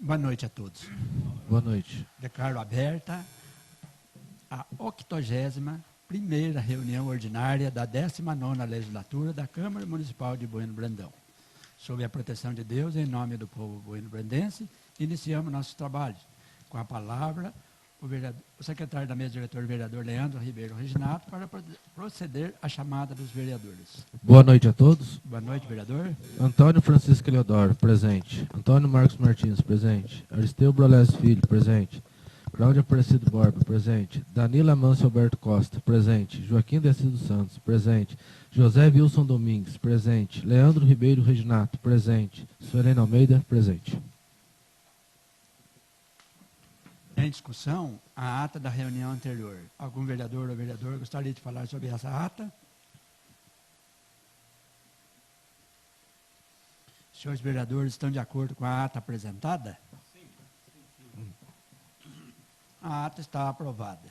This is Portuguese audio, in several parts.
Boa noite a todos. Boa noite. Declaro aberta a 81ª reunião ordinária da 19ª Legislatura da Câmara Municipal de Bueno Brandão. Sob a proteção de Deus, em nome do povo bueno-brandense, iniciamos nossos trabalhos. Com a palavra, o secretário da mesa diretora, vereador Leandro Ribeiro Reginato, para proceder à chamada dos vereadores. Boa noite a todos. Boa noite, vereador. Antônio Francisco Eleodoro, presente. Antônio Marcos Martins, presente. Aristeu Brolés Filho, presente. Cláudio Aparecido Borba, presente. Danila Mancio Alberto Costa, presente. Joaquim Desci dos Santos, presente. José Wilson Domingues, presente. Leandro Ribeiro Reginato, presente. Suelene Almeida, presente. Em discussão, a ata da reunião anterior. Algum vereador ou vereadora gostaria de falar sobre essa ata? Os senhores vereadores estão de acordo com a ata apresentada? Sim. A ata está aprovada.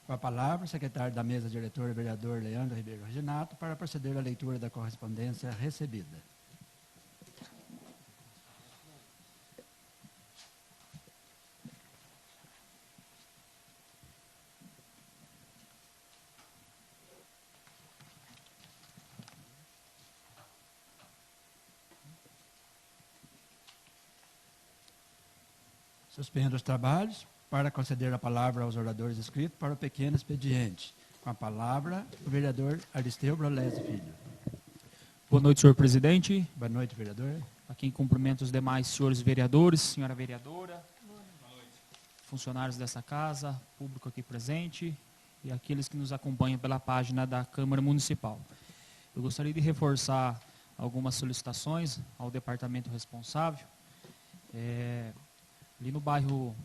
Com a palavra, o secretário da mesa diretora, vereador Leandro Ribeiro Reginato, para proceder à leitura da correspondência recebida. Suspendo os trabalhos para conceder a palavra aos oradores inscritos para o pequeno expediente. Com a palavra, o vereador Aristeu Brolés Filho. Boa noite, senhor presidente. Boa noite, vereador. Aqui em cumprimento os demais senhores vereadores, senhora vereadora, funcionários dessa casa, público aqui presente e aqueles que nos acompanham pela página da Câmara Municipal. Eu gostaria de reforçar algumas solicitações ao departamento responsável. Ali no bairro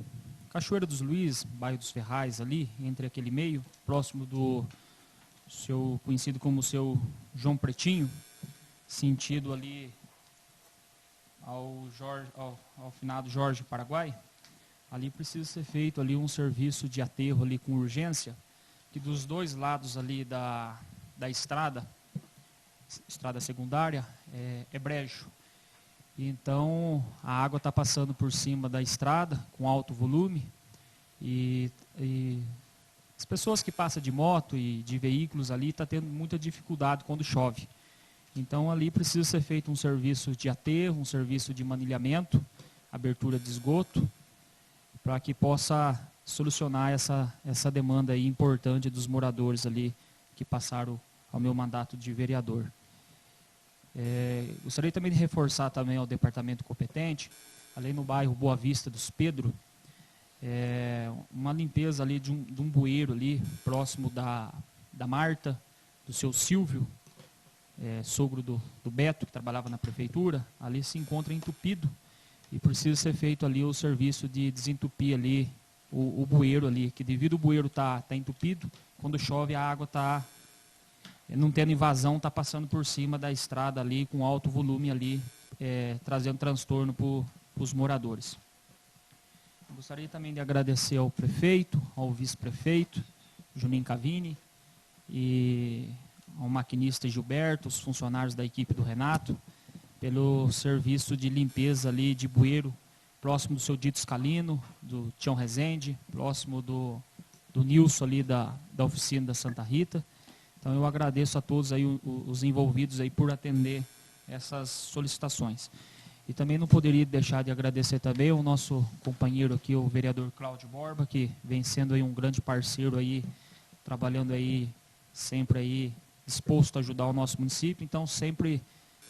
Cachoeira dos Luiz, bairro dos Ferrais, ali, entre aquele meio, próximo do seu conhecido como seu João Pretinho, sentido ali ao finado Jorge Paraguai, ali precisa ser feito ali um serviço de aterro ali com urgência, que dos dois lados ali da estrada secundária, é brejo. Então, a água está passando por cima da estrada, com alto volume, e as pessoas que passam de moto e de veículos ali estão tendo muita dificuldade quando chove. Então, ali precisa ser feito um serviço de aterro, um serviço de manilhamento, abertura de esgoto, para que possa solucionar essa demanda aí importante dos moradores ali que passaram ao meu mandato de vereador. Gostaria também de reforçar também ao departamento competente, ali no bairro Boa Vista dos Pedro, uma limpeza ali de um bueiro ali, próximo da Marta, do seu Silvio, sogro do Beto, que trabalhava na prefeitura. Ali se encontra entupido e precisa ser feito ali o serviço de desentupir ali o bueiro ali, que devido ao bueiro tá entupido, quando chove a água está não tendo invasão, está passando por cima da estrada ali, com alto volume ali, trazendo transtorno para os moradores. Gostaria também de agradecer ao prefeito, ao vice-prefeito, Juninho Cavini, e ao maquinista Gilberto, os funcionários da equipe do Renato, pelo serviço de limpeza ali de bueiro, próximo do seu Dito Scalino, do Tião Rezende, próximo do Nilson ali da oficina da Santa Rita. Então eu agradeço a todos aí os envolvidos aí por atender essas solicitações. E também não poderia deixar de agradecer também ao nosso companheiro aqui, o vereador Cláudio Borba, que vem sendo aí um grande parceiro aí, trabalhando aí, sempre aí, disposto a ajudar o nosso município. Então sempre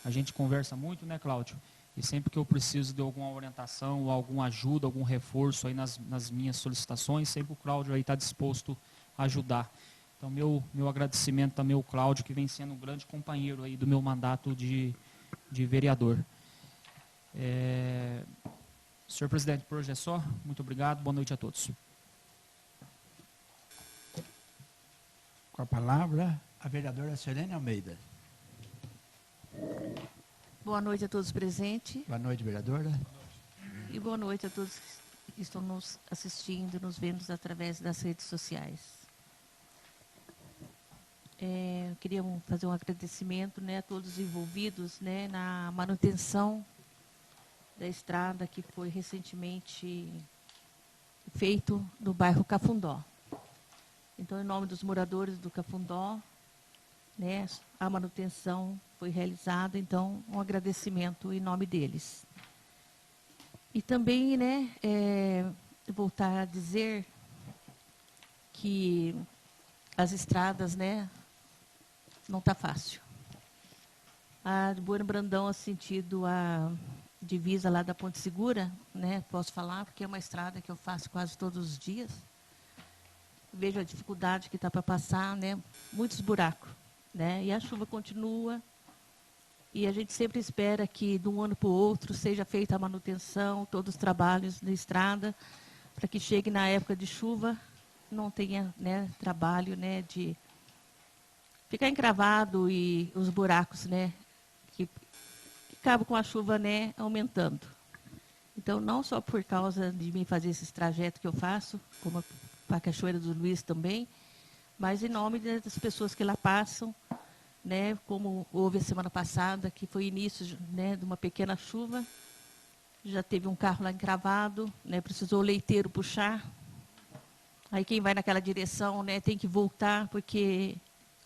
a gente conversa muito, né, Cláudio? E sempre que eu preciso de alguma orientação, ou alguma ajuda, algum reforço aí nas minhas solicitações, sempre o Cláudio aí está disposto a ajudar. Então, meu agradecimento também ao Cláudio, que vem sendo um grande companheiro aí do meu mandato de vereador. Senhor presidente, por hoje é só. Muito obrigado. Boa noite a todos. Com a palavra, a vereadora Suelene Almeida. Boa noite a todos presentes. Boa noite, vereadora. E boa noite a todos que estão nos assistindo, nos vendo através das redes sociais. Queria fazer um agradecimento, né, a todos os envolvidos, né, na manutenção da da estrada que foi recentemente feito no bairro Cafundó. Então, em nome dos moradores do Cafundó, né, a manutenção foi realizada, então, um agradecimento em nome deles. E também, né, voltar a dizer que as estradas, né, não está fácil. A de Bueno Brandão, sentido a divisa lá da Ponte Segura, né, posso falar, porque é uma estrada que eu faço quase todos os dias. Vejo a dificuldade que está para passar, né, muitos buracos, né, e a chuva continua. E a gente sempre espera que, de um ano para o outro, seja feita a manutenção, todos os trabalhos na estrada, para que chegue na época de chuva, não tenha, né, trabalho, né, de ficar encravado e os buracos, né, que acabam com a chuva, né, aumentando. Então, não só por causa de mim fazer esses trajetos que eu faço, como para a Cachoeira do Luiz também, mas em nome das pessoas que lá passam, né, como houve a semana passada, que foi início, né, de uma pequena chuva, já teve um carro lá encravado, né, precisou o leiteiro puxar. Aí quem vai naquela direção, né, tem que voltar, porque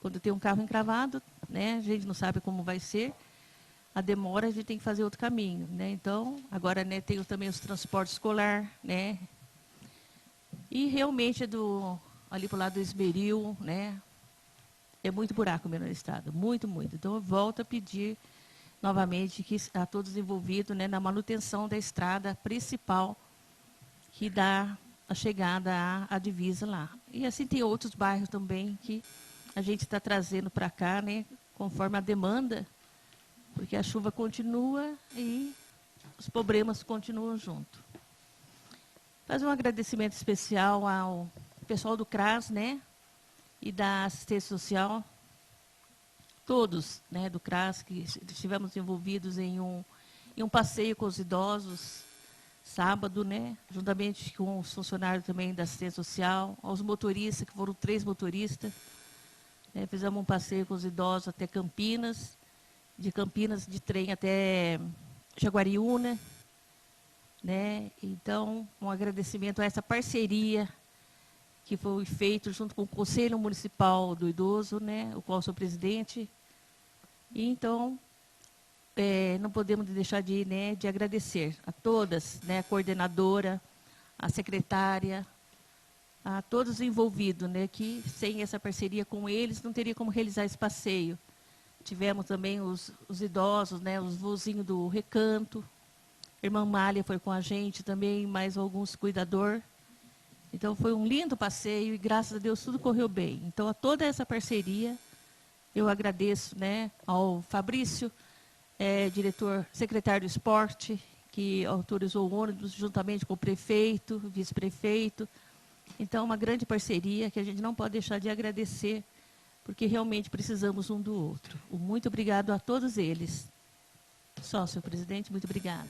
quando tem um carro encravado, né, a gente não sabe como vai ser, a demora a gente tem que fazer outro caminho, né? Então, agora, né, tem também os transportes escolar, né? E realmente ali para o lado do Esmeril, né, é muito buraco mesmo na estrada, muito, muito. Então, eu volto a pedir novamente que a todos envolvidos, né, na manutenção da estrada principal que dá a chegada à divisa lá. E assim tem outros bairros também que a gente está trazendo para cá, né, conforme a demanda, porque a chuva continua e os problemas continuam junto. Fazer um agradecimento especial ao pessoal do CRAS, né, e da assistência social, todos, né, do CRAS, que estivemos envolvidos em um passeio com os idosos, sábado, né, juntamente com os funcionários também da assistência social, aos motoristas, que foram 3 motoristas, né, fizemos um passeio com os idosos até Campinas, de Campinas de trem até Jaguariúna, né? Então, um agradecimento a essa parceria que foi feito junto com o Conselho Municipal do Idoso, né, o qual sou presidente. E então, não podemos deixar né, de agradecer a todas, né, a coordenadora, a secretária, a todos os envolvidos, né, que sem essa parceria com eles não teria como realizar esse passeio. Tivemos também os idosos, né, os vozinhos do Recanto, a irmã Mália foi com a gente também, mais alguns cuidadores. Então, foi um lindo passeio e, graças a Deus, tudo correu bem. Então, a toda essa parceria, eu agradeço, né, ao Fabrício, diretor, secretário do esporte, que autorizou o ônibus juntamente com o prefeito, vice-prefeito. Então, uma grande parceria que a gente não pode deixar de agradecer, porque realmente precisamos um do outro. Muito obrigado a todos eles. Só, senhor presidente, muito obrigada.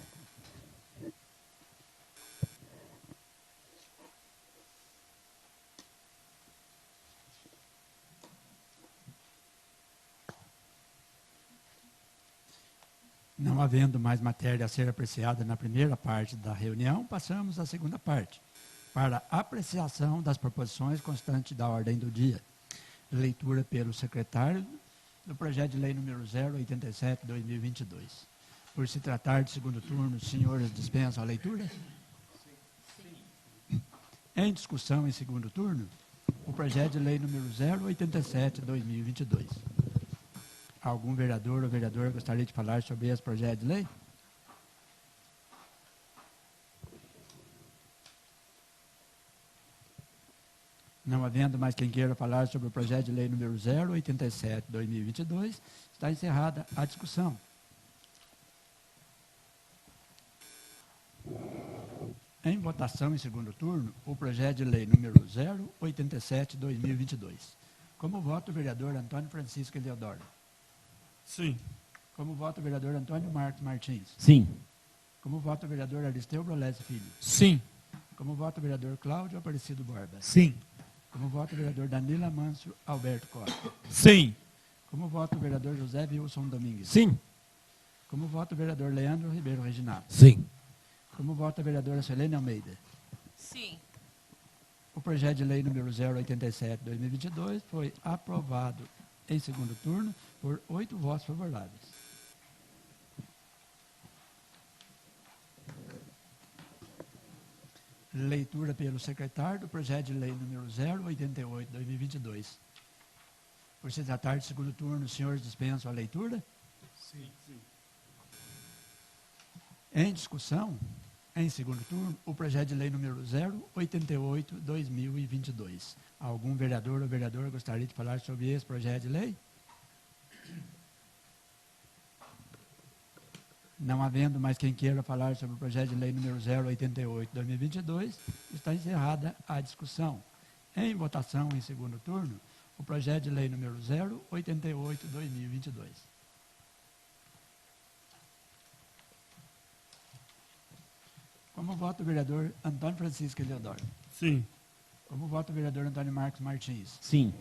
Não havendo mais matéria a ser apreciada na primeira parte da reunião, passamos à segunda parte, para apreciação das proposições constantes da ordem do dia. Leitura pelo secretário do projeto de lei número 087/2022. Por se tratar de segundo turno, os senhores dispensam a leitura? Sim. Em discussão em segundo turno, o projeto de lei número 087/2022. Algum vereador ou vereadora gostaria de falar sobre esse projeto de lei? Não havendo mais quem queira falar sobre o projeto de lei número 087/2022, está encerrada a discussão. Em votação em segundo turno, o projeto de lei número 087/2022. Como vota o vereador Antônio Francisco Eleodoro? Sim. Como vota o vereador Antônio Marcos Martins? Sim. Como vota o vereador Aristeu Brolesi Filho? Sim. Como vota o vereador Cláudio Aparecido Borba? Sim. Como vota o vereador Danila Mâncio Alberto Costa? Sim. Como vota o vereador José Wilson Domingues? Sim. Como vota o vereador Leandro Ribeiro Reginaldo? Sim. Como vota a vereadora Selene Almeida? Sim. O projeto de lei número 087/2022 foi aprovado em segundo turno por 8 votos favoráveis. Leitura pelo secretário do projeto de lei número 088/2022. Por se tratar de segundo turno, os senhores dispensam a leitura? Sim. Em discussão, em segundo turno, o projeto de lei número 088/2022. Algum vereador ou vereadora gostaria de falar sobre esse projeto de lei? Não havendo mais quem queira falar sobre o projeto de lei número 088/2022, está encerrada a discussão. Em votação, em segundo turno, o projeto de lei número 088/2022. Como vota o vereador Antônio Francisco Eleodoro? Sim. Como vota o vereador Antônio Marcos Martins? Sim.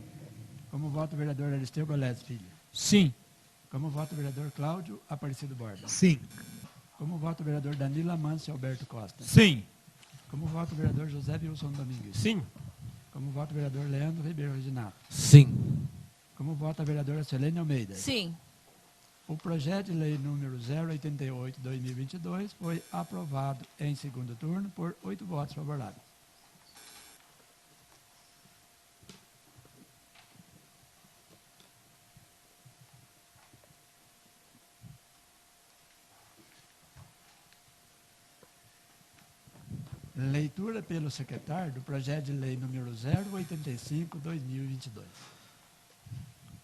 Como vota o vereador Aristeu Brolés Filho? Sim. Como vota o vereador Cláudio Aparecido Borba? Sim. Como vota o vereador Danilo Amâncio Alberto Costa? Sim. Como vota o vereador José Wilson Domingues? Sim. Como vota o vereador Leandro Ribeiro Reginato? Sim. Como vota a vereadora Selene Almeida? Sim. O projeto de lei número 088/2022 foi aprovado em segundo turno por 8 votos favoráveis. Leitura pelo secretário do projeto de lei número 085/2022.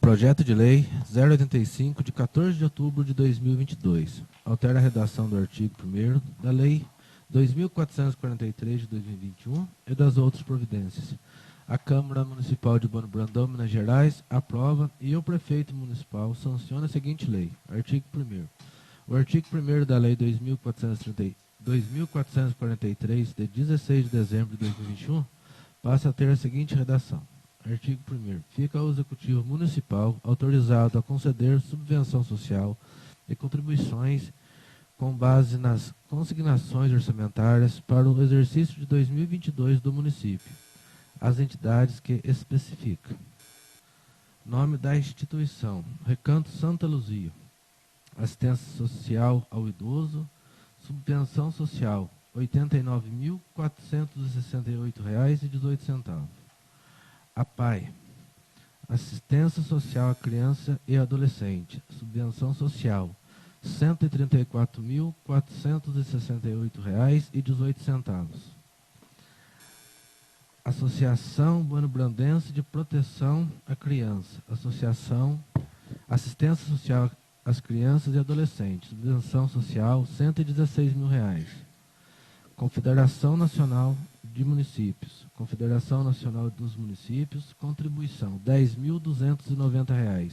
Projeto de Lei 085, de 14 de outubro de 2022. Altera a redação do artigo 1º da Lei 2.443 de 2021 e das outras providências. A Câmara Municipal de Bueno Brandão, Minas Gerais, aprova e o Prefeito Municipal sanciona a seguinte lei. Artigo 1º. O artigo 1º da Lei 2.443, de 16 de dezembro de 2021, passa a ter a seguinte redação. Artigo 1º. Fica o Executivo Municipal autorizado a conceder subvenção social e contribuições com base nas consignações orçamentárias para o exercício de 2022 do município, às entidades que especifica. Nome da instituição: Recanto Santa Luzia. Assistência social ao idoso, subvenção social R$ 89.468,18. APAE, assistência social à criança e adolescente, subvenção social R$ 134.468,18. Associação Bueno-Brandense de Proteção à Criança, Associação Assistência Social às Crianças e Adolescentes, subvenção social R$ 116 mil. Confederação Nacional de Municípios, Confederação Nacional dos Municípios, contribuição R$ 10.290.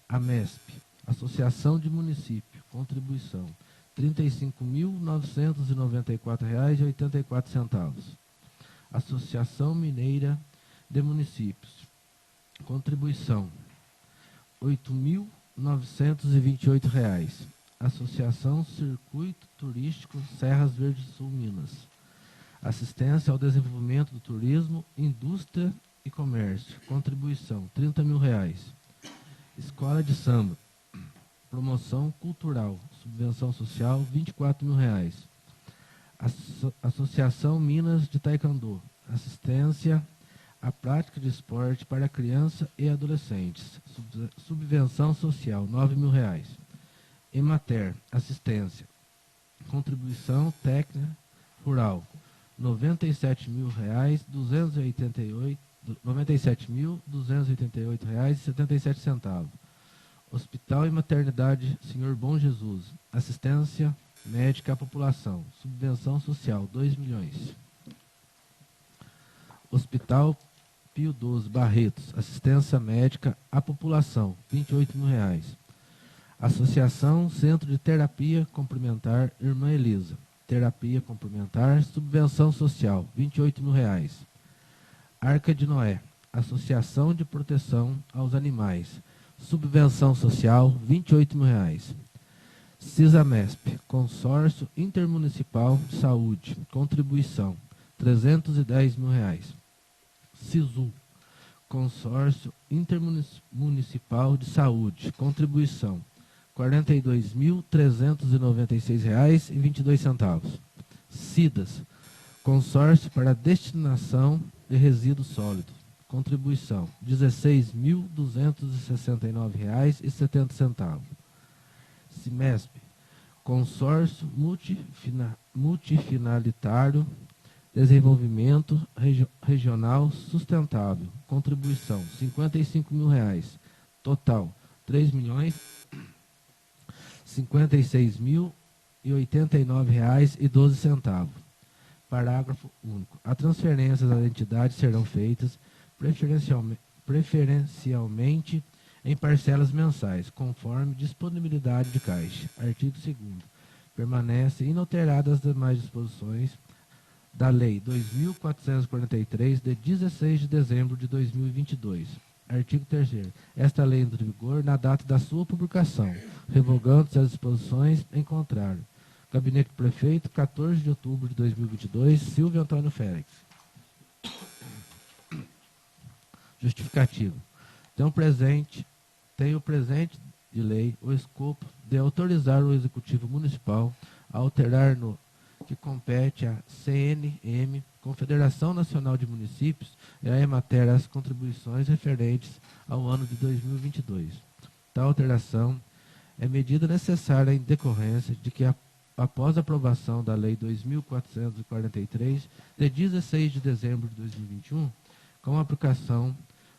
AMESP, Associação de Município, contribuição R$ 35.994,84. Associação Mineira de Municípios, contribuição R$ 8.928. Associação Circuito Turístico Serras Verde Sul Minas. Assistência ao desenvolvimento do turismo, indústria e comércio. Contribuição R$ 30 mil. Escola de Samba. Promoção cultural. Subvenção social R$ 24 mil. Associação Minas de Taekwondo. Assistência à prática de esporte para criança e adolescentes. Subvenção social R$ 9 mil. Emater, assistência. Contribuição técnica rural R$ 97.288,77. Hospital e Maternidade Senhor Bom Jesus. Assistência médica à população. Subvenção social R$ 2 milhões. Hospital Pio XII Barretos. Assistência médica à população R$ 28 mil. Associação Centro de Terapia Complementar Irmã Elisa. Terapia complementar, subvenção social R$ 28 mil. Arca de Noé. Associação de Proteção aos Animais. Subvenção social R$ 28 mil. CISAMESP, Consórcio Intermunicipal de Saúde, contribuição, R$310 mil. SISU, Consórcio Intermunicipal de Saúde, contribuição, R$42.396,22. CIDAS, Consórcio para Destinação de Resíduos Sólidos, contribuição, R$16.269,70. CIMESP, Consórcio Multifinalitário Desenvolvimento Regional Sustentável, contribuição, R$55 mil. Total, R$3.056.089,12. Parágrafo único. As transferências às entidades serão feitas preferencialmente em parcelas mensais, conforme disponibilidade de caixa. Artigo 2º. Permanecem inalteradas as demais disposições da Lei 2.443, de 16 de dezembro de 2022. Artigo 3º. Esta lei entra em vigor na data da sua publicação, revogando-se as disposições em contrário. Gabinete do Prefeito, 14 de outubro de 2022, Silvio Antônio Félix. Justificativo. Tenho presente de lei o escopo de autorizar o Executivo Municipal a alterar no que compete à CNM, Confederação Nacional de Municípios, e a Emater as contribuições referentes ao ano de 2022. Tal alteração é medida necessária em decorrência de que, após a aprovação da Lei 2.443, de 16 de dezembro de 2021, com a aplicação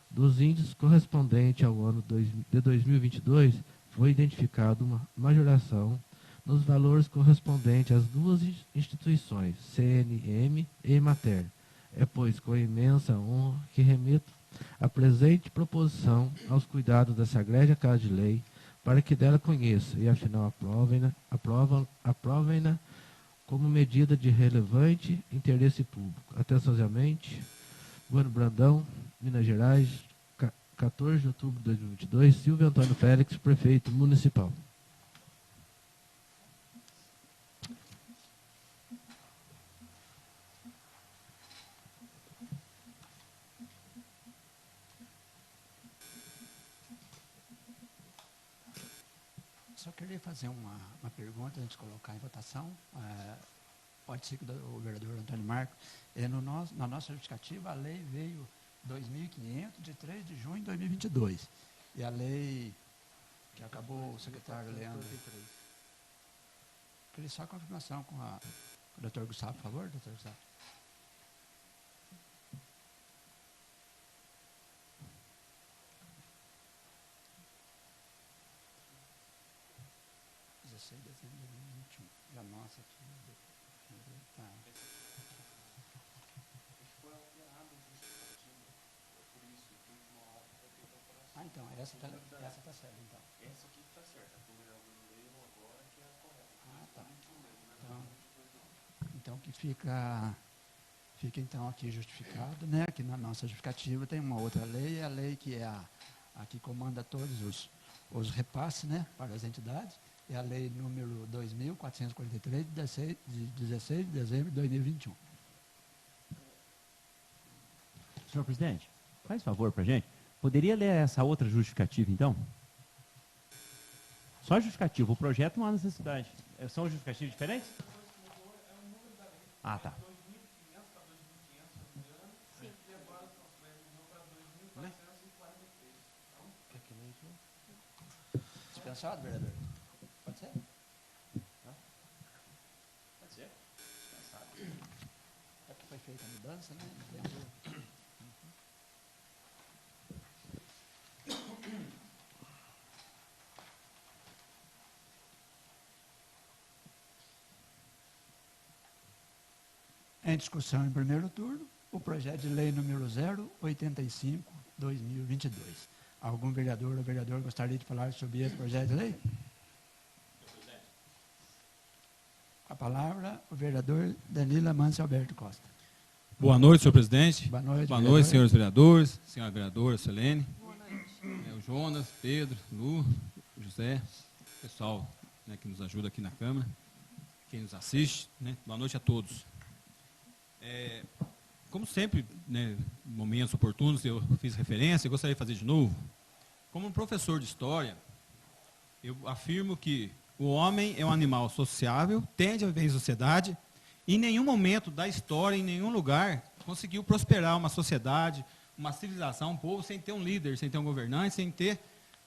dos índices correspondentes ao ano de 2022, foi identificada uma majoração nos valores correspondentes às duas instituições, CNM e Emater. É, pois, com imensa honra que remeto a presente proposição aos cuidados dessa egrégia Casa de Lei, para que dela conheça e, afinal, aprovem-na como medida de relevante interesse público. Atenciosamente, Bueno Brandão, Minas Gerais, 14 de outubro de 2022, Silvio Antônio Félix, Prefeito Municipal. Só queria fazer uma pergunta antes de colocar em votação. Pode ser que o vereador Antônio Marco, na nossa justificativa, a lei veio 2.500, de 3 de junho de 2022. E a lei que acabou o secretário Leandro. Queria só a confirmação com o doutor Gustavo, por favor, doutor Gustavo. De dezembro de 2021. E a nossa aqui. Tá. Então, essa tá certa, então. Essa aqui está certa, a primeira lei agora que é a correta. Tá. Então que fica então aqui justificado, né? Aqui na nossa justificativa tem uma outra lei, a lei que é a que comanda todos os repasses, né, para as entidades, é a lei número 2.443, de 16 de dezembro de 2021. Senhor presidente, faz favor para a gente. Poderia ler essa outra justificativa, então? Só a justificativa. O projeto não há necessidade. São justificativas diferentes? Ah, tá. Sim. Dispensado, vereador? Pode ser? Pode ser. Dispensado. É que foi feita a mudança, né? Em discussão em primeiro turno, o projeto de lei número 085/2022. Algum vereador ou vereador gostaria de falar sobre esse projeto de lei? Com a palavra, o vereador Danilo Amâncio Alberto Costa. Boa noite, senhor presidente. Boa noite, Boa vereador. noite, senhores vereadores, senhora vereadora Selene, Boa noite. o Jonas, Pedro, Lu, José, pessoal né, que nos ajuda aqui na Câmara, quem nos assiste, né, boa noite a todos. Como sempre, né, em momentos oportunos eu fiz referência, eu gostaria de fazer de novo. Como um professor de história, eu afirmo que o homem é um animal sociável, tende a viver em sociedade, e em nenhum momento da história, em nenhum lugar, conseguiu prosperar uma sociedade, uma civilização, um povo, sem ter um líder, sem ter um governante, sem ter,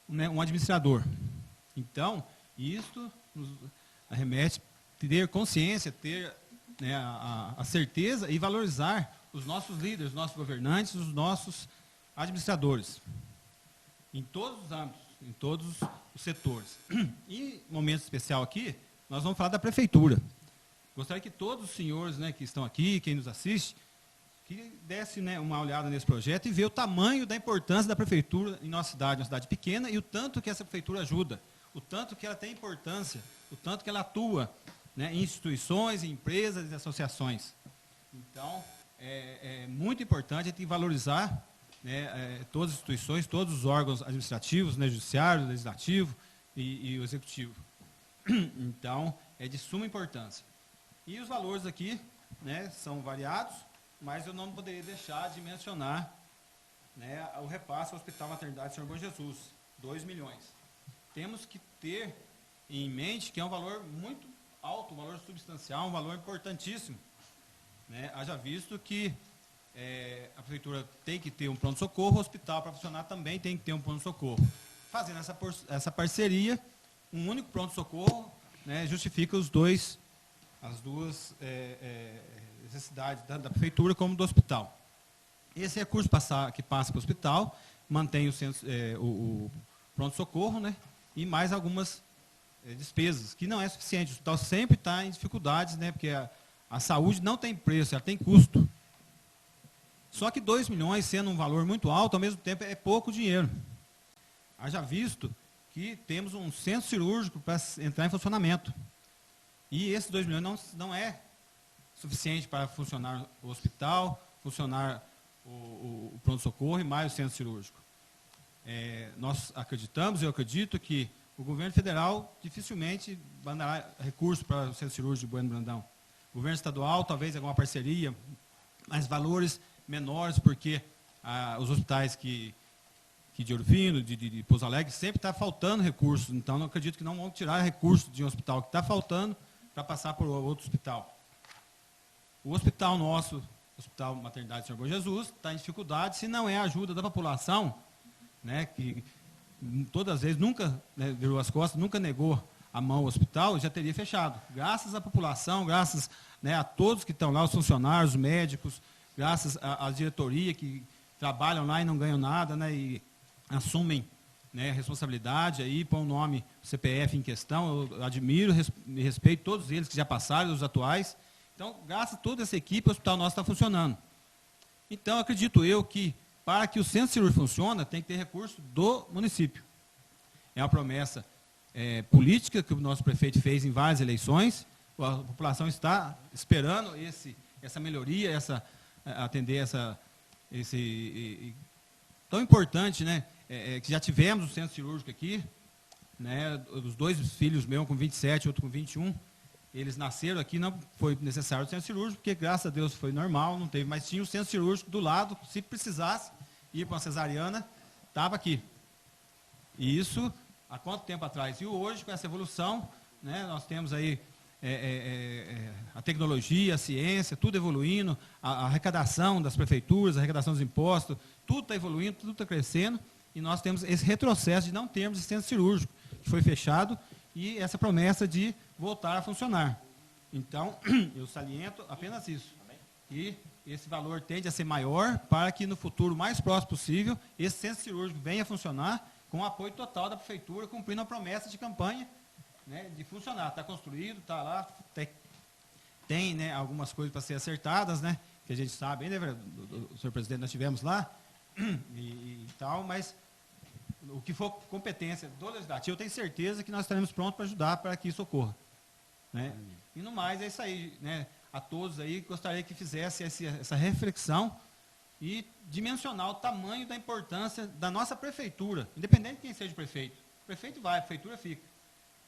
né, um administrador. Então, isso nos remete a ter consciência, ter, né, a certeza e valorizar os nossos líderes, os nossos governantes, os nossos administradores, em todos os âmbitos, em todos os setores. E, momento especial aqui, nós vamos falar da prefeitura. Gostaria que todos os senhores, né, que estão aqui, quem nos assiste, que desse, né, uma olhada nesse projeto e ver o tamanho da importância da prefeitura em nossa cidade, uma cidade pequena, e o tanto que essa prefeitura ajuda, o tanto que ela tem importância, o tanto que ela atua, né, em instituições, em empresas e associações. Então, é muito importante a gente valorizar, né, todas as instituições, todos os órgãos administrativos, né, judiciário, legislativo e o executivo. Então, é de suma importância. E os valores aqui, né, são variados, mas eu não poderia deixar de mencionar, né, o repasse ao Hospital Maternidade Senhor Bom Jesus, 2 milhões. Temos que ter em mente que é um valor muito alto, um valor substancial, um valor importantíssimo, né? Haja visto que a prefeitura tem que ter um pronto-socorro, o hospital, para funcionar, também tem que ter um pronto-socorro. Fazendo essa parceria, um único pronto-socorro, né, justifica as duas necessidades da prefeitura como do hospital. Esse recurso que passa para o hospital mantém o pronto-socorro, né, e mais algumas despesas, que não é suficiente. O hospital sempre está em dificuldades, né, porque a saúde não tem preço, ela tem custo. Só que 2 milhões, sendo um valor muito alto, ao mesmo tempo é pouco dinheiro. Haja visto que temos um centro cirúrgico para entrar em funcionamento. E esses 2 milhões não é suficiente para funcionar o hospital, funcionar o pronto-socorro e mais o centro cirúrgico. Nós acreditamos, eu acredito que o governo federal dificilmente vai dar recurso para o centro cirúrgico de Bueno Brandão. O governo estadual, talvez alguma parceria, mas valores menores, porque os hospitais de Ouro Fino, de Pouso Alegre, sempre está faltando recursos. Então, não acredito que não vão tirar recursos de um hospital que está faltando para passar por outro hospital. O hospital nosso, o Hospital Maternidade Senhor Bom Jesus, está em dificuldade. Se não é a ajuda da população, né, que todas as vezes nunca, né, virou as costas, nunca negou a mão ao hospital, já teria fechado. Graças à população, graças, né, a todos que estão lá, os funcionários, os médicos, graças à diretoria que trabalham lá e não ganham nada, né, e assumem, né, responsabilidade, aí põe o nome CPF em questão. Eu admiro e respeito todos eles que já passaram, os atuais. Então, graças a toda essa equipe, o hospital nosso está funcionando. Então, acredito eu que, para que o centro cirúrgico funcione, tem que ter recurso do município. É uma promessa política que o nosso prefeito fez em várias eleições. A população está esperando essa melhoria, atender esse tão importante, né? Que já tivemos o centro cirúrgico aqui, né? Os 2 filhos meus, com 27, outro com 21, eles nasceram aqui, não foi necessário o centro cirúrgico, porque graças a Deus foi normal, não teve, mas tinha o centro cirúrgico do lado, se precisasse ir para uma cesariana, estava aqui. E isso, há quanto tempo atrás? E hoje, com essa evolução, né, nós temos aí a tecnologia, a ciência, tudo evoluindo, a arrecadação das prefeituras, a arrecadação dos impostos, tudo está evoluindo, tudo está crescendo, e nós temos esse retrocesso de não termos esse centro cirúrgico, que foi fechado, e essa promessa de voltar a funcionar. Então, eu saliento apenas isso. E esse valor tende a ser maior para que no futuro mais próximo possível esse centro cirúrgico venha a funcionar com o apoio total da prefeitura, cumprindo a promessa de campanha, né, de funcionar. Está construído, está lá, tem, né, algumas coisas para ser acertadas, né, que a gente sabe, né, senhor presidente, nós tivemos lá, e tal, mas o que for competência do legislativo, eu tenho certeza que nós estaremos prontos para ajudar para que isso ocorra. Né? E no mais, é isso aí. Né? A todos aí, gostaria que fizesse essa reflexão e dimensionar o tamanho da importância da nossa prefeitura, independente de quem seja o prefeito. O prefeito vai, a prefeitura fica.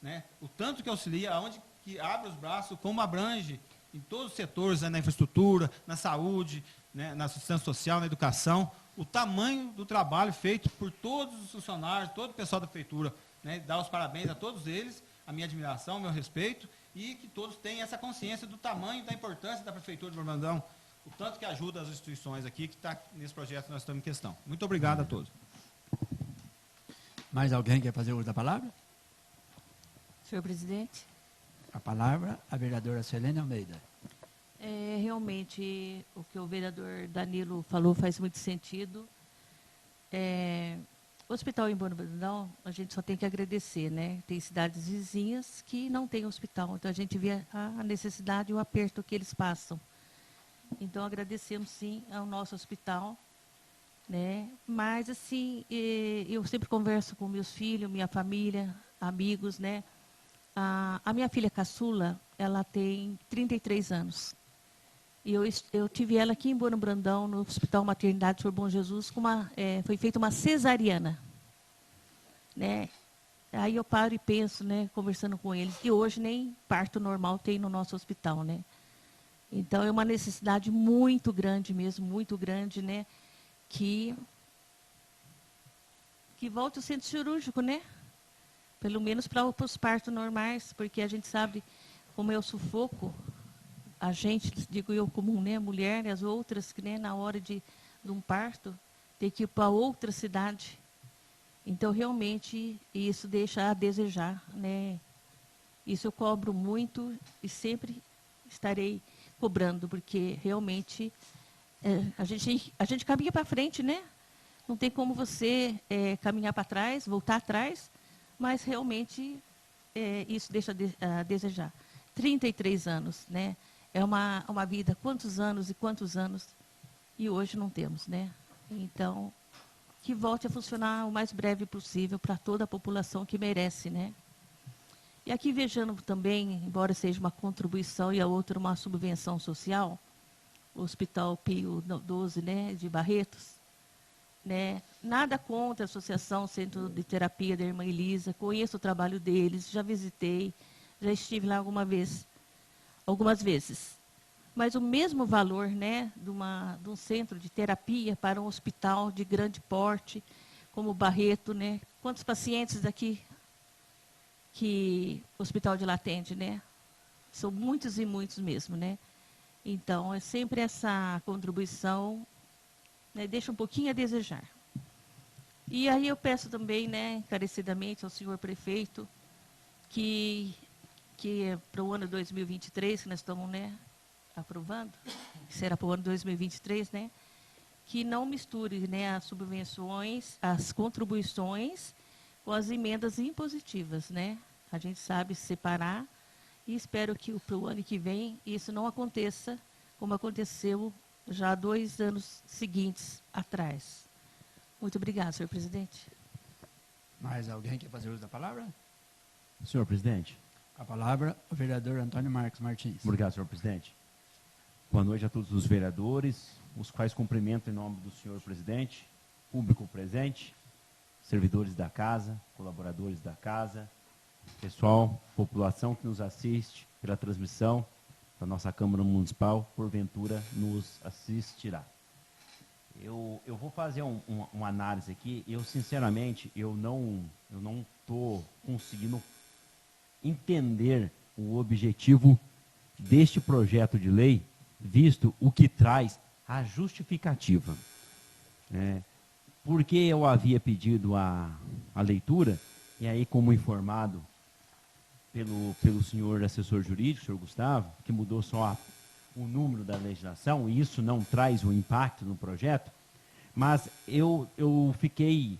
né? O tanto que auxilia, aonde que abre os braços, como abrange em todos os setores, né? Na infraestrutura, na saúde, né? Na assistência social, na educação, o tamanho do trabalho feito por todos os funcionários, todo o pessoal da prefeitura, né? Dar os parabéns a todos eles, a minha admiração, o meu respeito, e que todos tenham essa consciência do tamanho, da importância da prefeitura de Brandão, o tanto que ajuda as instituições aqui que está nesse projeto que nós estamos em questão. Muito obrigado a todos. Mais alguém quer fazer uso da palavra? Senhor presidente. A palavra, a vereadora Selene Almeida. Realmente, o que o vereador Danilo falou faz muito sentido. O hospital em Brandão, a gente só tem que agradecer, né? Tem cidades vizinhas que não têm hospital, então a gente vê a necessidade e o aperto que eles passam. Então, agradecemos, sim, ao nosso hospital, né? Mas, assim, eu sempre converso com meus filhos, minha família, amigos, né? A minha filha caçula, ela tem 33 anos. E eu tive ela aqui em Brandão, no Hospital Maternidade Sr. Bom Jesus, foi feita uma cesariana. Né? Aí eu paro e penso, né, conversando com eles, que hoje nem parto normal tem no nosso hospital. Né? Então, é uma necessidade muito grande mesmo, muito grande, né, que volte o centro cirúrgico, né? Pelo menos para os partos normais, porque a gente sabe como é o sufoco. A gente, digo eu comum, né, mulher, e as outras que, né, na hora de um parto, tem que ir para outra cidade. Então, realmente, isso deixa a desejar, né? Isso eu cobro muito e sempre estarei cobrando, porque realmente a gente caminha para frente, né? Não tem como você caminhar para trás, voltar atrás, mas realmente isso deixa a desejar. 33 anos, né? É uma vida, quantos anos, e hoje não temos, né? Então, que volte a funcionar o mais breve possível para toda a população que merece, né? E aqui vejando também, embora seja uma contribuição e a outra uma subvenção social, o Hospital Pio XII, né, de Barretos, né? Nada contra a Associação Centro de Terapia da Irmã Elisa, conheço o trabalho deles, já visitei, já estive lá algumas vezes. Mas o mesmo valor, né, de um centro de terapia para um hospital de grande porte, como o Barreto, né? Quantos pacientes daqui que o hospital de lá atende, né? São muitos e muitos mesmo, né? Então, é sempre essa contribuição, né, deixa um pouquinho a desejar. E aí eu peço também, né, encarecidamente ao senhor prefeito, que para o ano 2023, que nós estamos, né, aprovando, que será para o ano 2023, né, que não misture, né, as subvenções, as contribuições com as emendas impositivas, né? A gente sabe separar e espero que para o ano que vem isso não aconteça como aconteceu já 2 anos seguintes atrás. Muito obrigada, senhor presidente. Mais alguém quer fazer uso da palavra? Senhor presidente. A palavra, o vereador Antônio Marcos Martins. Obrigado, senhor presidente. Boa noite a todos os vereadores, os quais cumprimento em nome do senhor presidente, público presente, servidores da casa, colaboradores da casa, pessoal, população que nos assiste pela transmissão da nossa Câmara Municipal, porventura nos assistirá. Eu vou fazer uma análise aqui. Eu, sinceramente, eu não estou conseguindo entender o objetivo deste projeto de lei, visto o que traz a justificativa. Porque eu havia pedido a leitura, e aí, como informado pelo senhor assessor jurídico, senhor Gustavo, que mudou só o número da legislação, e isso não traz um impacto no projeto, mas eu fiquei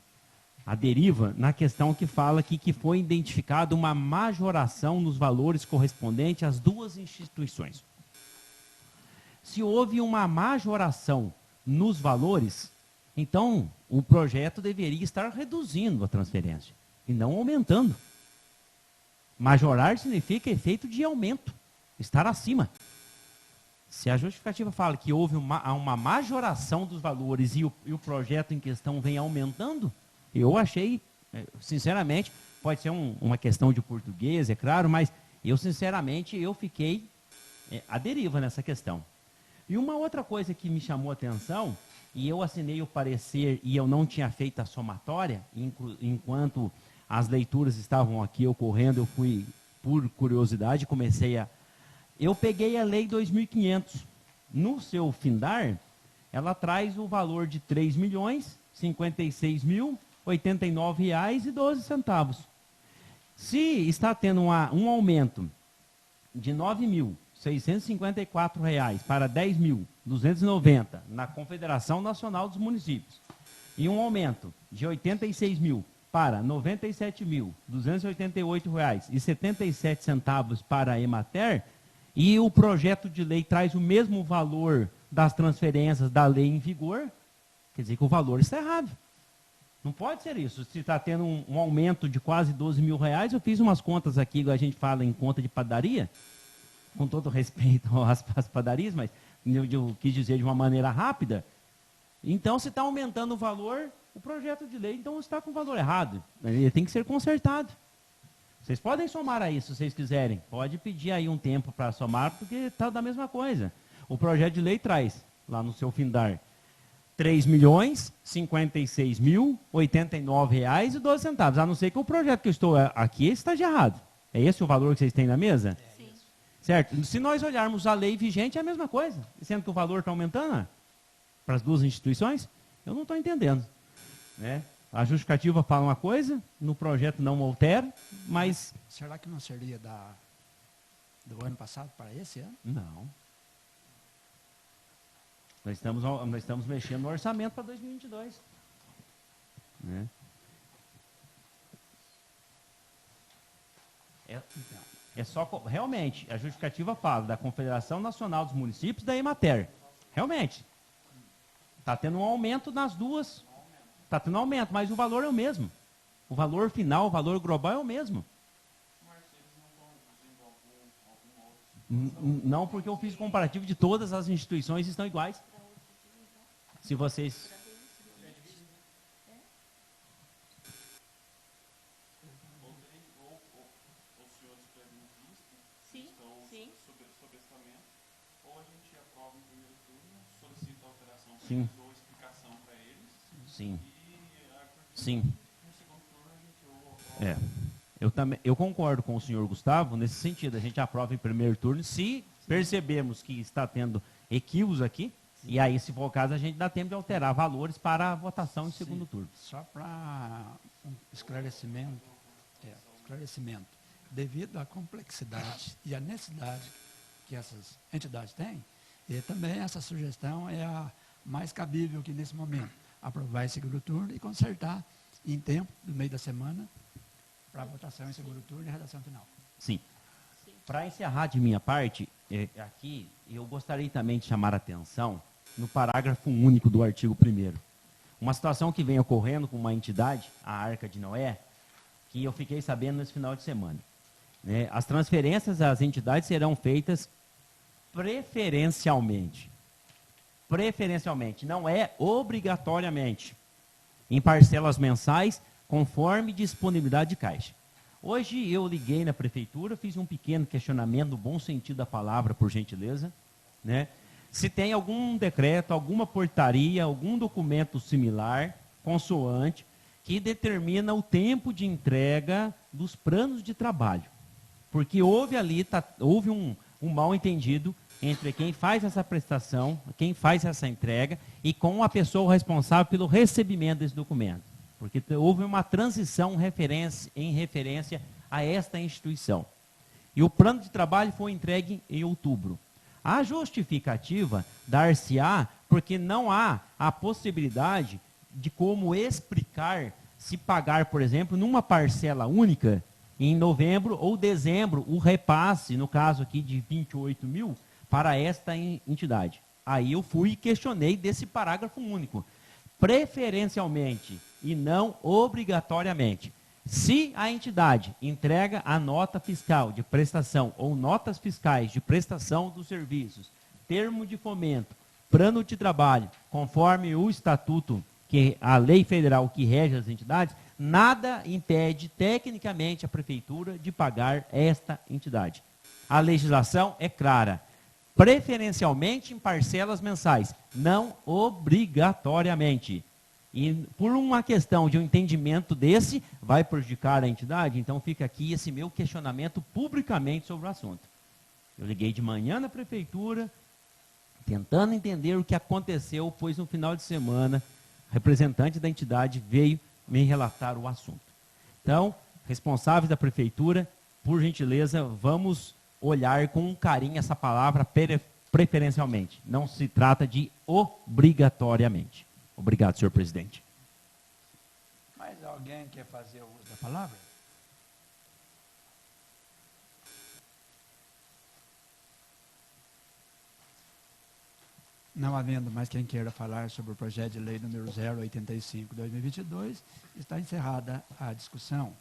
à deriva na questão que fala aqui que foi identificada uma majoração nos valores correspondentes às duas instituições. Se houve uma majoração nos valores, então o projeto deveria estar reduzindo a transferência e não aumentando. Majorar significa efeito de aumento, estar acima. Se a justificativa fala que houve uma majoração dos valores e o projeto em questão vem aumentando, eu achei, sinceramente, pode ser uma questão de português, é claro, mas eu, sinceramente, eu fiquei à deriva nessa questão. E uma outra coisa que me chamou a atenção, e eu assinei o parecer e eu não tinha feito a somatória, enquanto as leituras estavam aqui ocorrendo, eu fui, por curiosidade, eu peguei a lei 2.500. No seu findar, ela traz o valor de R$ 3.056.089,12. Se está tendo um aumento de R$ 9.654 para R$ 10.290 na Confederação Nacional dos Municípios e um aumento de R$ 86.000 para R$ 97.288,77 para a Emater, e o projeto de lei traz o mesmo valor das transferências da lei em vigor, quer dizer que o valor está errado. Não pode ser isso. Se está tendo um aumento de quase R$ 12.000, eu fiz umas contas aqui, a gente fala em conta de padaria, com todo respeito às padarias, mas eu quis dizer de uma maneira rápida. Então, se está aumentando o valor, o projeto de lei, então, está com o valor errado. Ele tem que ser consertado. Vocês podem somar aí, se vocês quiserem. Pode pedir aí um tempo para somar, porque está da mesma coisa. O projeto de lei traz, lá no seu findar, R$ 3.056.089,12. A não ser que o projeto que eu estou aqui esteja errado. É esse o valor que vocês têm na mesa? Sim. Certo? Se nós olharmos a lei vigente, é a mesma coisa. Sendo que o valor está aumentando para as duas instituições, eu não estou entendendo. Né? A justificativa fala uma coisa, no projeto não altera, mas... Será que não seria do ano passado para esse ano? Não. Nós estamos mexendo no orçamento para 2022. Né? É só, realmente, a justificativa fala da Confederação Nacional dos Municípios e da Emater. Realmente. Está tendo um aumento nas duas. Está tendo um aumento, mas o valor é o mesmo. O valor final, o valor global é o mesmo. Não, porque eu fiz comparativo de todas as instituições estão iguais. Se vocês... Sim, sim. Sim. Sim. Sim. Eu concordo com o senhor Gustavo nesse sentido. A gente aprova em primeiro turno se percebemos que está tendo equívocos aqui, e aí, se for o caso, a gente dá tempo de alterar valores para a votação em segundo turno. Só para um esclarecimento, devido à complexidade e à necessidade que essas entidades têm, e também essa sugestão é a mais cabível que nesse momento, aprovar em segundo turno e consertar em tempo, no meio da semana, para a votação em segundo turno e redação final. Sim. Para encerrar de minha parte, aqui eu gostaria também de chamar a atenção no parágrafo único do artigo 1º. Uma situação que vem ocorrendo com uma entidade, a Arca de Noé, que eu fiquei sabendo nesse final de semana. Né? As transferências às entidades serão feitas preferencialmente. Preferencialmente, não é obrigatoriamente. Em parcelas mensais, conforme disponibilidade de caixa. Hoje eu liguei na prefeitura, fiz um pequeno questionamento, no bom sentido da palavra, por gentileza, né? Se tem algum decreto, alguma portaria, algum documento similar, consoante, que determina o tempo de entrega dos planos de trabalho. Porque houve um mal entendido entre quem faz essa prestação, quem faz essa entrega, e com a pessoa responsável pelo recebimento desse documento. Porque houve uma transição em referência a esta instituição. E o plano de trabalho foi entregue em outubro. A justificativa dar-se-á porque não há a possibilidade de como explicar se pagar, por exemplo, numa parcela única, em novembro ou dezembro, o repasse, no caso aqui de 28 mil, para esta entidade. Aí eu fui e questionei desse parágrafo único. Preferencialmente e não obrigatoriamente. Se a entidade entrega a nota fiscal de prestação ou notas fiscais de prestação dos serviços, termo de fomento, plano de trabalho, conforme o estatuto, que a lei federal que rege as entidades, nada impede tecnicamente a prefeitura de pagar esta entidade. A legislação é clara, preferencialmente em parcelas mensais, não obrigatoriamente. E por uma questão de um entendimento desse, vai prejudicar a entidade? Então fica aqui esse meu questionamento publicamente sobre o assunto. Eu liguei de manhã na prefeitura, tentando entender o que aconteceu, pois no final de semana, representante da entidade veio me relatar o assunto. Então, responsáveis da prefeitura, por gentileza, vamos olhar com carinho essa palavra preferencialmente. Não se trata de obrigatoriamente. Obrigado, senhor presidente. Mais alguém quer fazer o uso da palavra? Não havendo mais quem queira falar sobre o projeto de lei número 085/2022, está encerrada a discussão.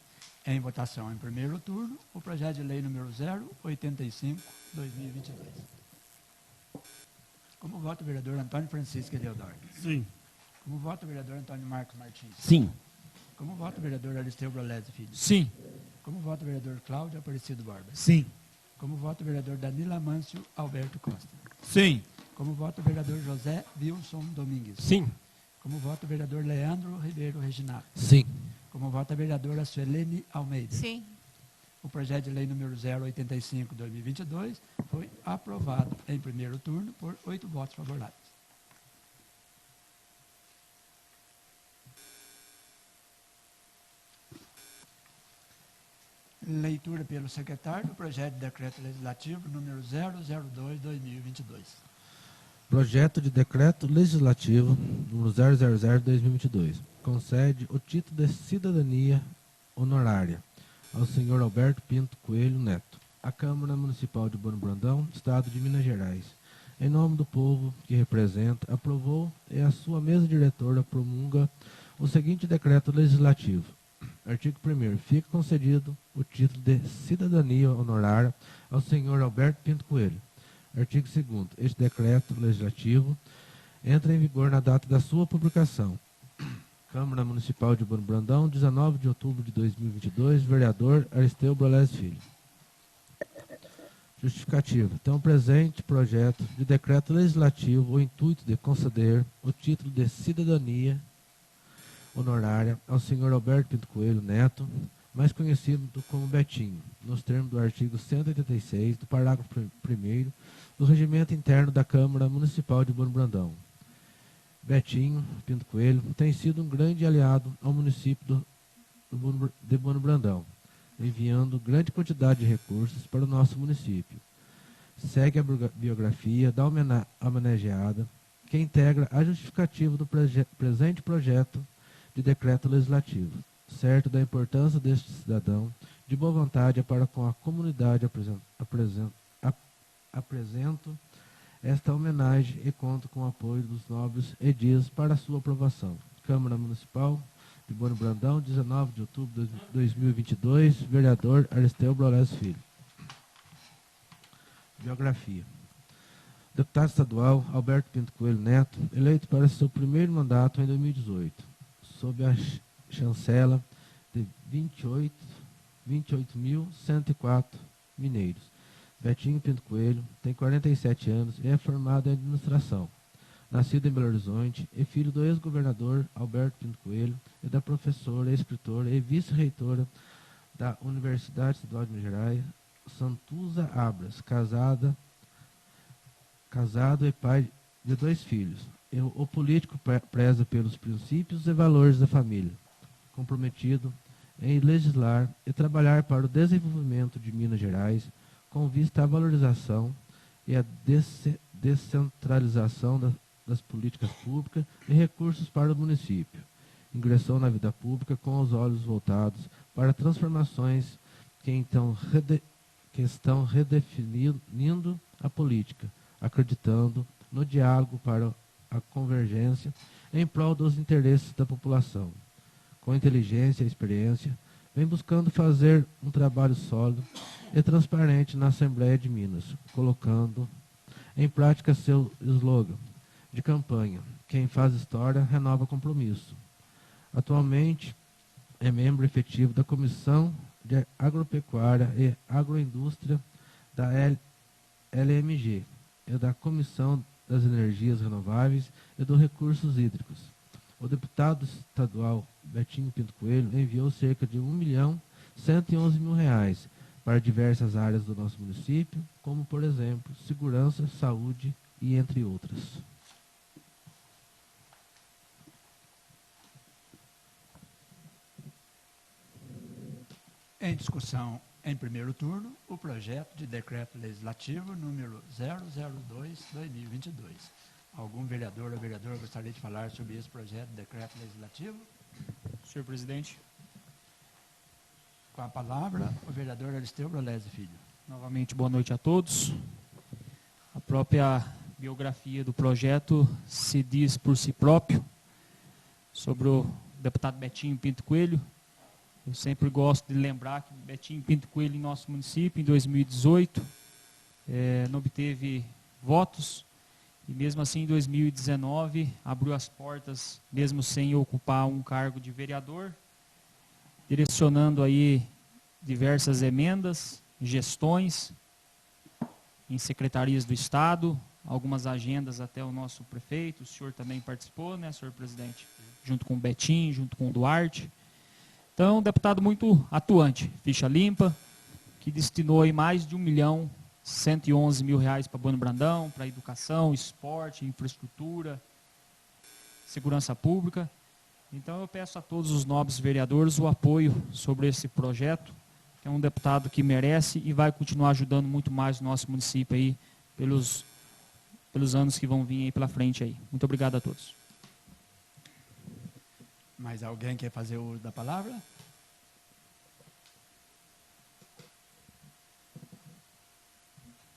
Em votação em primeiro turno, o projeto de lei número 085/2022. Como vota o vereador Antônio Francisco Eleodoro? Sim. Como vota o vereador Antônio Marcos Martins? Sim. Como vota o vereador Aristeu Brolesi Filho? Sim. Como vota o vereador Cláudio Aparecido Borba? Sim. Como vota o vereador Danilo Amâncio Alberto Costa? Sim. Como vota o vereador José Wilson Domingues? Sim. Como vota o vereador Leandro Ribeiro Reginato? Sim. Como vota a vereadora Suelene Almeida? Sim. O projeto de lei número 085/2022 foi aprovado em primeiro turno por 8 votos favoráveis. Leitura pelo secretário do projeto de decreto legislativo número 002/2022. Projeto de decreto legislativo número 000/2022 concede o título de cidadania honorária ao senhor Alberto Pinto Coelho Neto, à Câmara Municipal de Bueno Brandão, Estado de Minas Gerais. Em nome do povo que representa, aprovou e a sua mesa diretora promulga o seguinte decreto legislativo. Artigo 1º. Fica concedido o título de cidadania honorária ao senhor Alberto Pinto Coelho. Artigo 2º. Este decreto legislativo entra em vigor na data da sua publicação. Câmara Municipal de Bueno Brandão, 19 de outubro de 2022, vereador Aristeu Brolesi Filho. Justificativa. Então, o presente projeto de decreto legislativo o intuito de conceder o título de cidadania honorária ao senhor Alberto Pinto Coelho Neto, mais conhecido como Betinho, nos termos do artigo 186 do parágrafo 1º do Regimento Interno da Câmara Municipal de Bueno Brandão. Betinho Pinto Coelho tem sido um grande aliado ao município de Bueno Brandão, enviando grande quantidade de recursos para o nosso município. Segue a biografia da homenageada, que integra a justificativa do presente projeto de decreto legislativo. Certo da importância deste cidadão, de boa vontade para com a comunidade, apresento esta homenagem e conto com o apoio dos nobres edis para sua aprovação. Câmara Municipal de Bueno Brandão, 19 de outubro de 2022, vereador Aristeu Brolesi Filho. Biografia. Deputado estadual Alberto Pinto Coelho Neto, eleito para seu primeiro mandato em 2018, sob a chancela de 28.104 mineiros. Betinho Pinto Coelho tem 47 anos e é formado em administração. Nascido em Belo Horizonte, é filho do ex-governador Alberto Pinto Coelho e da professora, escritora e vice-reitora da Universidade Estadual de Minas Gerais, Santuza Abras, casado e pai de 2 filhos. O político preza pelos princípios e valores da família, comprometido em legislar e trabalhar para o desenvolvimento de Minas Gerais, com vista à valorização e à descentralização das políticas públicas e recursos para o município. Ingressou na vida pública com os olhos voltados para transformações que estão redefinindo a política, acreditando no diálogo para a convergência em prol dos interesses da população. Com inteligência e experiência, vem buscando fazer um trabalho sólido e transparente na Assembleia de Minas, colocando em prática seu slogan de campanha: quem faz história renova compromisso. Atualmente é membro efetivo da Comissão de Agropecuária e Agroindústria da LMG e da Comissão das Energias Renováveis e dos Recursos Hídricos. O deputado estadual Betinho Pinto Coelho enviou cerca de R$1.111.000 para diversas áreas do nosso município, como, por exemplo, segurança, saúde e entre outras. Em discussão, em primeiro turno, o projeto de decreto legislativo número 002/2022. Algum vereador ou vereadora gostaria de falar sobre esse projeto de decreto legislativo? Senhor presidente, Com a palavra, o vereador Aristeu Brolesi Filho. novamente boa noite a todos. A própria biografia do projeto se diz por si próprio sobre o deputado Betinho Pinto Coelho. Eu sempre gosto de lembrar que Betinho Pinto Coelho, em nosso município, em 2018, não obteve votos, e mesmo assim, em 2019, abriu as portas, mesmo sem ocupar um cargo de vereador, direcionando aí diversas emendas, gestões, em secretarias do Estado, algumas agendas até o nosso prefeito, o senhor também participou, né, senhor presidente? Junto com o Betinho, junto com o Duarte. Então, um deputado muito atuante, ficha limpa, que destinou aí mais de R$1.111.000 para Bueno Brandão, para educação, esporte, infraestrutura, segurança pública. Então, eu peço a todos os nobres vereadores o apoio sobre esse projeto, que é um deputado que merece e vai continuar ajudando muito mais o nosso município aí pelos anos que vão vir aí pela frente aí. Muito obrigado a todos. Mais alguém quer fazer uso da palavra?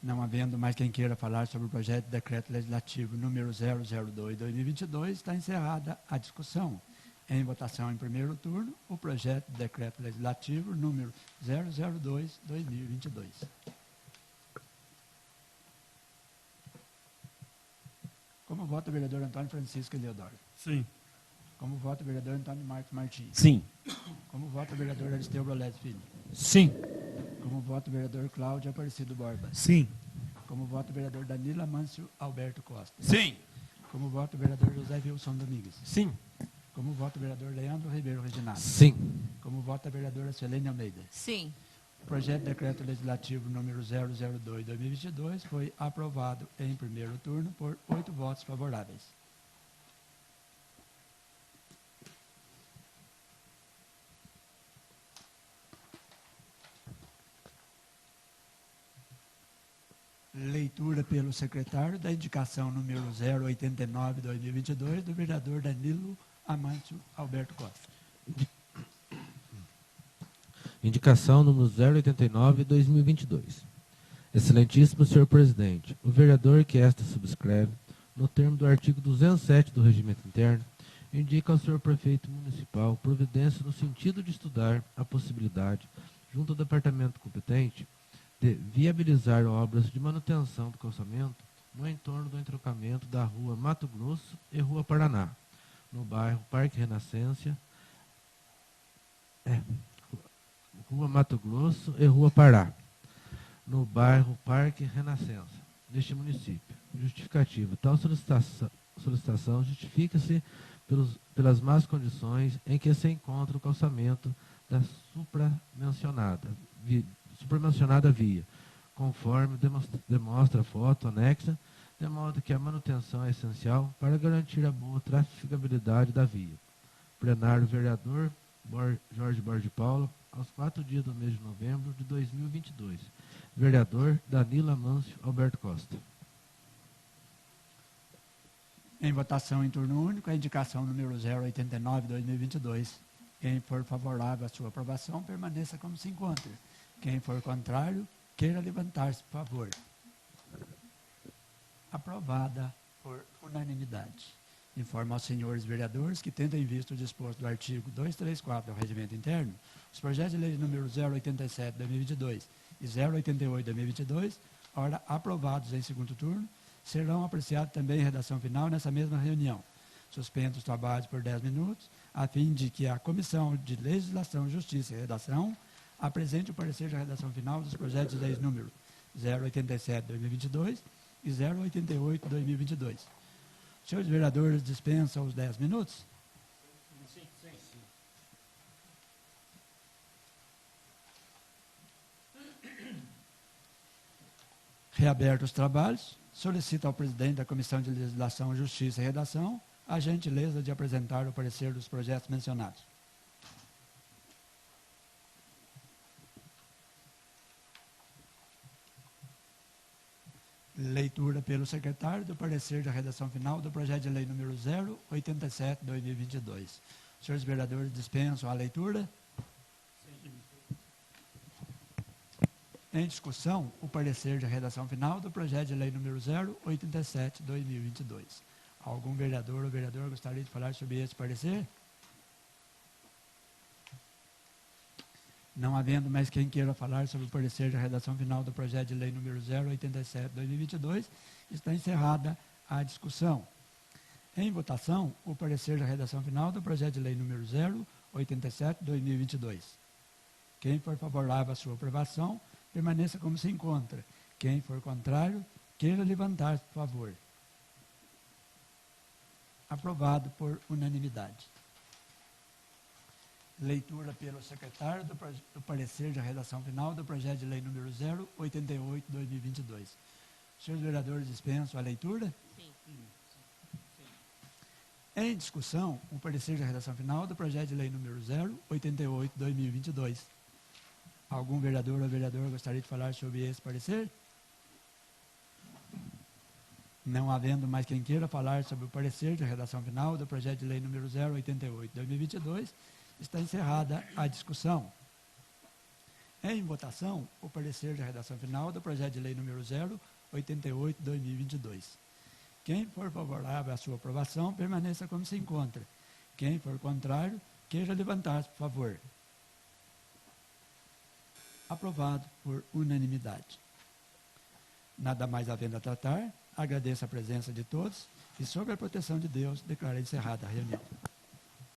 Não havendo mais quem queira falar sobre o projeto de decreto legislativo número 002/2022, está encerrada a discussão. Em votação em primeiro turno, o projeto de decreto legislativo número 002/2022. Como vota o vereador Antônio Francisco Eleodoro? Sim. Como vota o vereador Antônio Marcos Martins? Sim. Como vota o vereador Aristeu Brolesi Filho? Sim. Como vota o vereador Cláudio Aparecido Borba? Sim. Como vota o vereador Danilo Amâncio Alberto Costa? Sim. Como vota o vereador José Wilson Domingues? Sim. Como vota o vereador Leandro Ribeiro Reginado? Sim. Como vota a vereadora Selene Almeida? Sim. O projeto de decreto legislativo número 002/2022 foi aprovado em primeiro turno por 8 votos favoráveis. Leitura pelo secretário da indicação número 089/2022 do vereador Danilo Amâncio Alberto Costa. Indicação número 089/2022. Excelentíssimo senhor presidente, o vereador que esta subscreve, no termo do artigo 207 do Regimento Interno, indica ao senhor prefeito municipal providência no sentido de estudar a possibilidade, junto ao departamento competente, de viabilizar obras de manutenção do calçamento no entorno do entroncamento da Rua Mato Grosso e Rua Paraná, no bairro Parque Renascença, Rua Mato Grosso e Rua Pará, no bairro Parque Renascença, neste município. Justificativa. Tal solicitação justifica-se pelas más condições em que se encontra o calçamento da supramencionada via, conforme demonstra a foto anexa, de modo que a manutenção é essencial para garantir a boa trafegabilidade da via. Plenário vereador Jorge Borges Paulo, aos 4 dias do mês de novembro de 2022. Vereador Danilo Amâncio Alberto Costa. Em votação em turno único, a indicação número 089/2022. Quem for favorável à sua aprovação, permaneça como se encontra. Quem for contrário, queira levantar-se, por favor. Aprovada por unanimidade. Informo aos senhores vereadores que, tendo em vista o disposto do artigo 234 do Regimento Interno, os projetos de lei número 087/2022 e 088/2022, ora aprovados em segundo turno, serão apreciados também em redação final nessa mesma reunião, Suspendo os trabalhos por 10 minutos, a fim de que a Comissão de Legislação, Justiça e Redação apresente o parecer de redação final dos projetos de leis número 087/2022 e 088/2022. Senhores vereadores, dispensam os 10 minutos? Reabertos os trabalhos, solicito ao presidente da Comissão de Legislação, Justiça e Redação a gentileza de apresentar o parecer dos projetos mencionados. Leitura pelo secretário do parecer da redação final do projeto de lei número 087/2022. Senhores vereadores, dispensam a leitura? Em discussão, o parecer de redação final do projeto de lei número 087/2022. Algum vereador ou vereadora gostaria de falar sobre esse parecer? Não havendo mais quem queira falar sobre o parecer de redação final do projeto de lei número 087/2022, está encerrada a discussão. Em votação, o parecer de redação final do projeto de lei número 087/2022. Quem for favorável à sua aprovação, permaneça como se encontra. Quem for contrário, queira levantar-se, por favor. Aprovado por unanimidade. Leitura pelo secretário do parecer de redação final do projeto de lei número 088/2022. Senhores vereadores, dispensam a leitura? Sim. Em discussão, o parecer de redação final do projeto de lei número 088/2022. Algum vereador ou vereadora gostaria de falar sobre esse parecer? Não havendo mais quem queira falar sobre o parecer de redação final do projeto de lei número 088/2022, está encerrada a discussão. Em votação, o parecer de redação final do projeto de lei número 088/2022. Quem for favorável à sua aprovação, permaneça como se encontra. Quem for contrário, queira levantar-se, por favor. Aprovado por unanimidade. Nada mais havendo a tratar, agradeço a presença de todos e, sob a proteção de Deus, declaro encerrada a reunião.